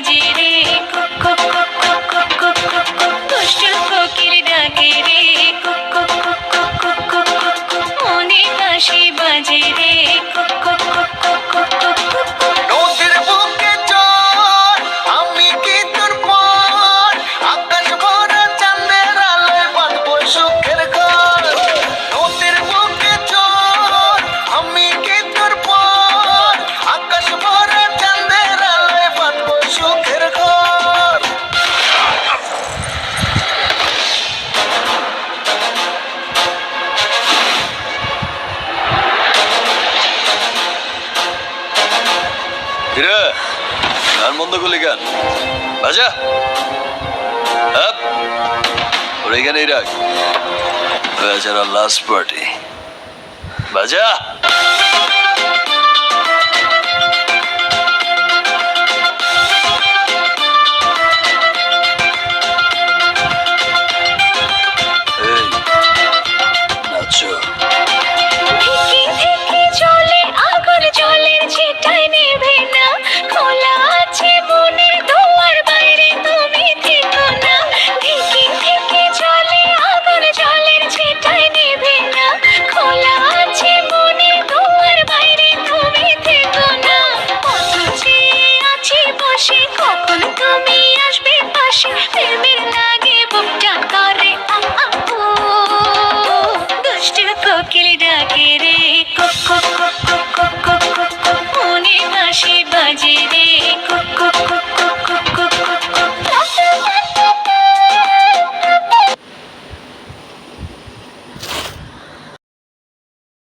বাজে রে, cook cook cook cook cook cook cook cook, দুষ্টু কোকিল ডাকে রে, cook cook cook cook cook cook cook cook, মনে হাসি বাজে রে, cook cook cook cook cook cook cook cook. নদীর বুকে চর আমি কি তোর পর, আকাশ ভরা চাঁদের আলোয় বাঁধবো সুখের ঘর। নদীর বুকে চর আমি কি তোর পর, আকাশ ভরা চাঁদের আলোয় বাঁধবো সুখের ঘর। কিরে গান বন্ধ করলি কেন? বাজা আপ ওর এখানেই রাখ, বেচারা লাস্ট পার্টি। বাজা এই নাচো। থেকে থেকে চলে আগুন, জলের ছিটায় নেভে না, খোলা আছে মনের দুয়ার, বাইরে তুমি থেকো না। থেকে থেকে চলে আগুন, জলের ছিটায় নেভে না, খোলা আছে মনের দুয়ার, বাইরে তুমি থেকো না। কত চেয়ে আছি বসে, কখন তুমি আসবে পাশে, প্রেমের লাগে বুকটা করে আ আ ও, দুষ্টু কোকিল ডাকে রে,